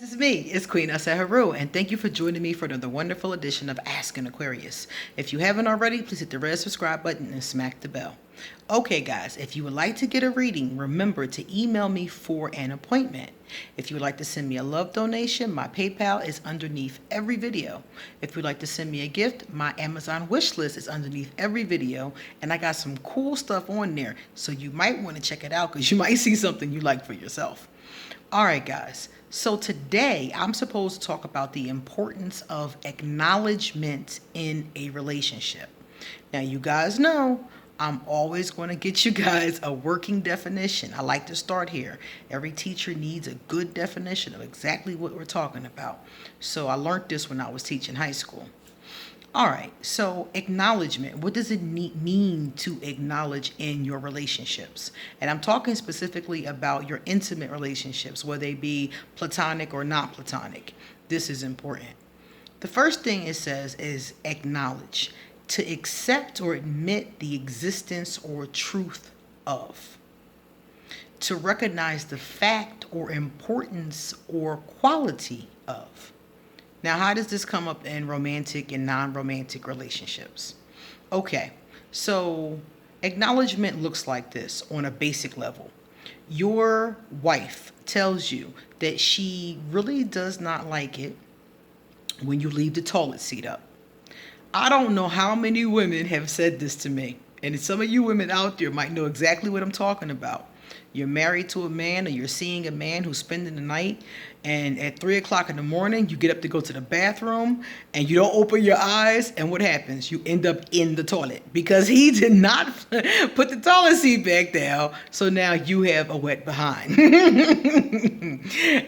This is me, it's Queen Asaharu, and thank you for joining me for another wonderful edition of Ask an Aquarius. If you haven't already, please hit the red subscribe button and smack the bell. Okay guys, if you would like to get a reading, remember to email me for an appointment. If you would like to send me a love donation, my PayPal is underneath every video. If you would like to send me a gift, my Amazon wish list is underneath every video, and I got some cool stuff on there, so you might want to check it out because you might see something you like for yourself. Alright guys, so today I'm supposed to talk about the importance of acknowledgement in a relationship. Now you guys know I'm always going to get you guys a working definition. I like to start here. Every teacher needs a good definition of exactly what we're talking about. So I learned this when I was teaching high school. All right, so acknowledgement. What does it mean to acknowledge in your relationships? And I'm talking specifically about your intimate relationships, whether they be platonic or not platonic. This is important. The first thing it says is acknowledge, to accept or admit the existence or truth of, to recognize the fact or importance or quality of. Now, how does this come up in romantic and non-romantic relationships? Okay, so acknowledgement looks like this on a basic level. Your wife tells you that she really does not like it when you leave the toilet seat up. I don't know how many women have said this to me, and some of you women out there might know exactly what I'm talking about. You're married to a man, or you're seeing a man who's spending the night, and at 3 o'clock in the morning, you get up to go to the bathroom, and you don't open your eyes, and what happens? You end up in the toilet because he did not put the toilet seat back down, so now you have a wet behind.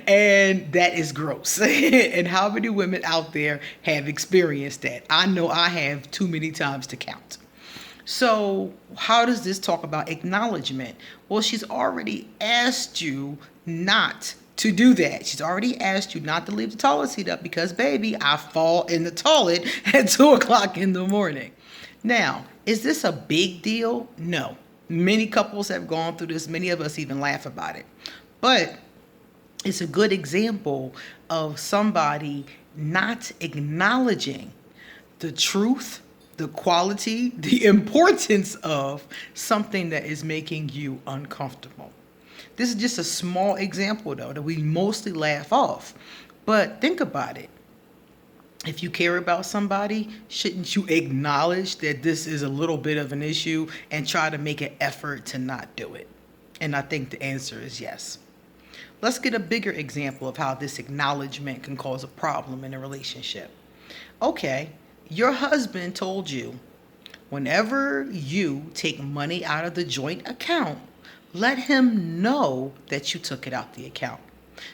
And that is gross. And how many women out there have experienced that? I know I have too many times to count. So how does this talk about acknowledgement? Well, she's already asked you not to do that. She's already asked you not to leave the toilet seat up because, baby, I fall in the toilet at 2 o'clock in the morning. Now, is this a big deal? No. Many couples have gone through this. Many of us even laugh about it. But it's a good example of somebody not acknowledging the truth, the quality, the importance of something that is making you uncomfortable. This is just a small example, though, that we mostly laugh off. But think about it. If you care about somebody, shouldn't you acknowledge that this is a little bit of an issue and try to make an effort to not do it? And I think the answer is yes. Let's get a bigger example of how this acknowledgement can cause a problem in a relationship. Okay. Your husband told you, whenever you take money out of the joint account, let him know that you took it out the account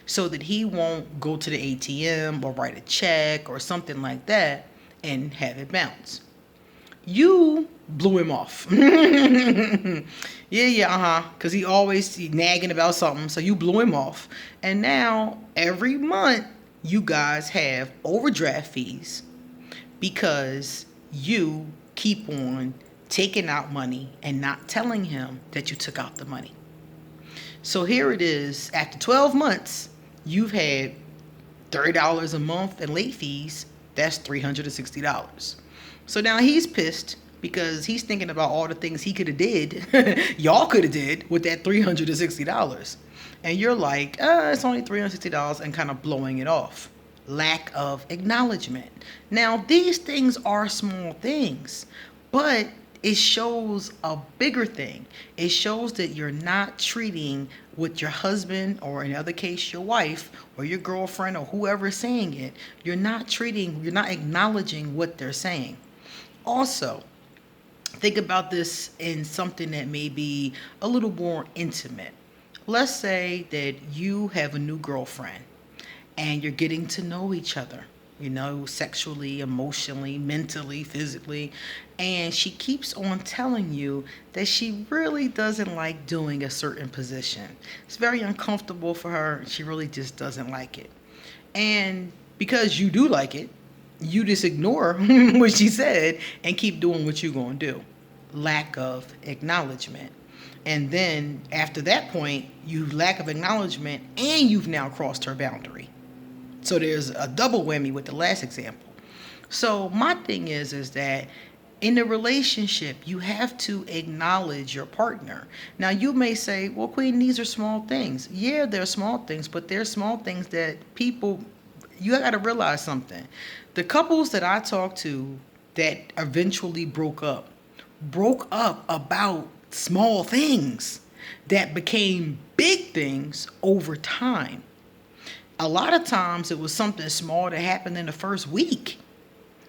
so that he won't go to the ATM or write a check or something like that and have it bounce. You blew him off. Because he always nagging about something, so you blew him off. And now, every month, you guys have overdraft fees because you keep on taking out money and not telling him that you took out the money. So here it is, after 12 months, you've had $30 a month in late fees. That's $360. So now he's pissed because he's thinking about all the things he could have did, y'all could have did with that $360. And you're like, it's only $360 and kind of blowing it off. Lack of acknowledgement. Now, these things are small things, but it shows a bigger thing. It shows that you're not treating with your husband, or in other case, your wife or your girlfriend or whoever is saying it. You're not acknowledging what they're saying. Also, think about this in something that may be a little more intimate. Let's say that you have a new girlfriend and you're getting to know each other, sexually, emotionally, mentally, physically, and she keeps on telling you that she really doesn't like doing a certain position. It's very uncomfortable for her, and she really just doesn't like it. And because you do like it, you just ignore what she said and keep doing what you're going to do. Lack of acknowledgement. And then after that point, you lack of acknowledgement and you've now crossed her boundary. So there's a double whammy with the last example. So my thing is that in a relationship, you have to acknowledge your partner. Now, you may say, well, Queen, these are small things. Yeah, they're small things, but they're small things that people, you got to realize something. The couples that I talked to that eventually broke up about small things that became big things over time. A lot of times it was something small that happened in the first week,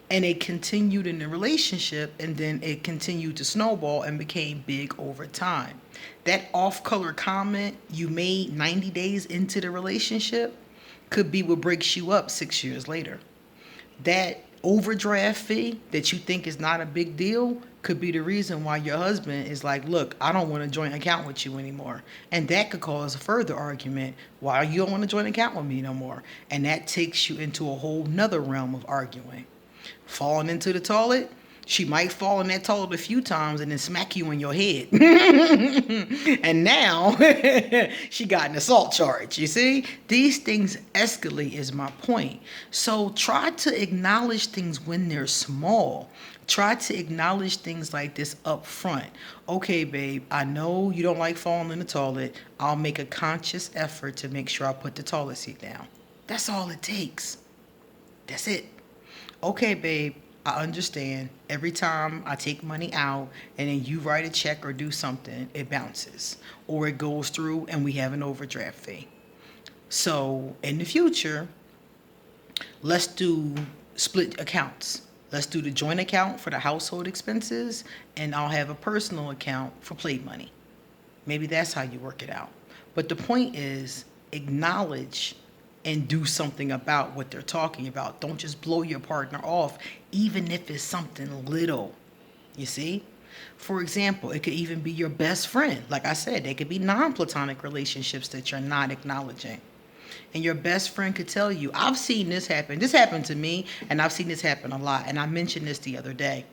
and it continued in the relationship, and then it continued to snowball and became big over time. That off-color comment you made 90 days into the relationship could be what breaks you up 6 years later. That overdraft fee that you think is not a big deal could be the reason why your husband is like, look, I don't want a joint account with you anymore. And that could cause a further argument why you don't want a joint account with me no more. And that takes you into a whole nother realm of arguing. Falling into the toilet, she might fall in that toilet a few times and then smack you in your head. And now she got an assault charge. You see, these things escalate is my point. So try to acknowledge things when they're small. Try to acknowledge things like this up front. Okay, babe, I know you don't like falling in the toilet. I'll make a conscious effort to make sure I put the toilet seat down. That's all it takes. That's it. Okay, babe, I understand. Every time I take money out and then you write a check or do something, it bounces or it goes through and we have an overdraft fee. So in the future, let's do split accounts. Let's do the joint account for the household expenses, and I'll have a personal account for play money. Maybe that's how you work it out. But the point is, acknowledge and do something about what they're talking about. Don't just blow your partner off, even if it's something little. You see? For example, it could even be your best friend. Like I said, they could be non-platonic relationships that you're not acknowledging. And your best friend could tell you, I've seen this happen. This happened to me, and I've seen this happen a lot. And I mentioned this the other day.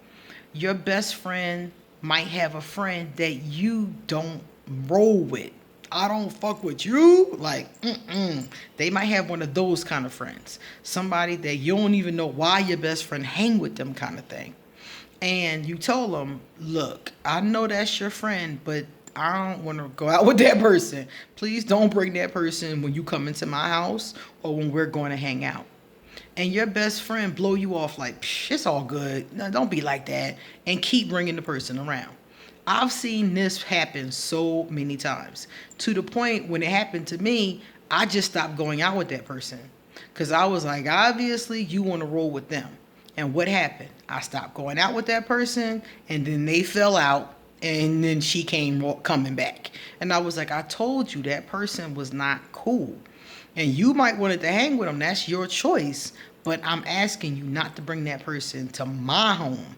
Your best friend might have a friend that you don't roll with. I don't fuck with you. Like, They might have one of those kind of friends. Somebody that you don't even know why your best friend hang with them kind of thing. And you told them, look, I know that's your friend, but I don't want to go out with that person. Please don't bring that person when you come into my house or when we're going to hang out. And your best friend blow you off like, it's all good. No, don't be like that. And keep bringing the person around. I've seen this happen so many times, to the point when it happened to me, I just stopped going out with that person. Because I was like, obviously, you want to roll with them. And what happened? I stopped going out with that person, and then they fell out, and then she came coming back. And I was like, I told you that person was not cool. And you might want to hang with them. That's your choice. But I'm asking you not to bring that person to my home.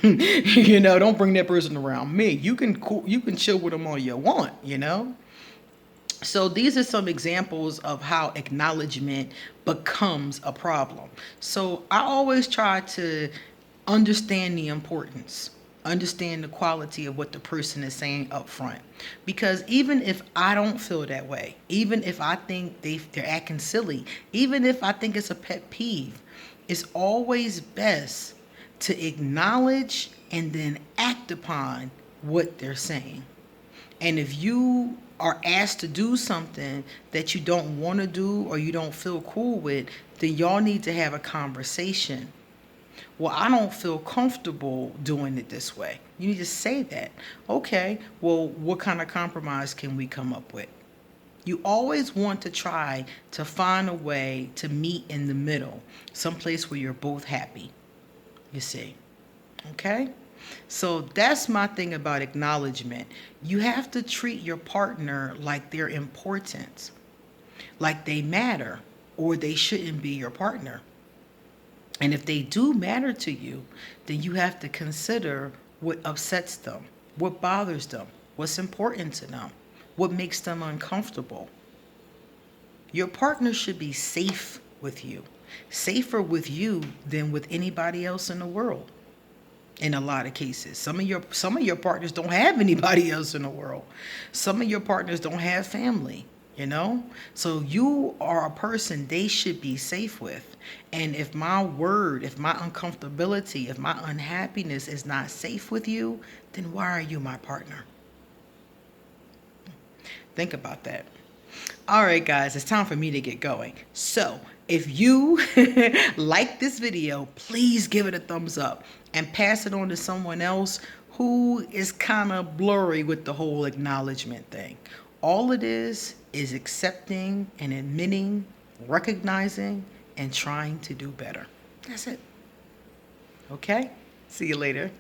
Don't bring that person around me. You can chill with them all you want, So these are some examples of how acknowledgement becomes a problem. So I always try to understand the importance, understand the quality of what the person is saying up front. Because even if I don't feel that way, even if I think they're acting silly, even if I think it's a pet peeve, it's always best to acknowledge and then act upon what they're saying. And if you are asked to do something that you don't want to do or you don't feel cool with, then y'all need to have a conversation. Well, I don't feel comfortable doing it this way. You need to say that. Okay, well, what kind of compromise can we come up with? You always want to try to find a way to meet in the middle, someplace where you're both happy. You see, okay? So that's my thing about acknowledgement. You have to treat your partner like they're important, like they matter, or they shouldn't be your partner. And if they do matter to you, then you have to consider what upsets them, what bothers them, what's important to them, what makes them uncomfortable. Your partner should be safe with you. Safer with you than with anybody else in the world. In a lot of cases, some of your partners don't have anybody else in the world. Some of your partners don't have family. you know? So you are a person they should be safe with. And if my word, if my uncomfortability, if my unhappiness is not safe with you, then why are you my partner? Think about that. All right, guys, it's time for me to get going. So, if you like this video, please give it a thumbs up and pass it on to someone else who is kind of blurry with the whole acknowledgement thing. All it is accepting and admitting, recognizing, and trying to do better. That's it. Okay? See you later.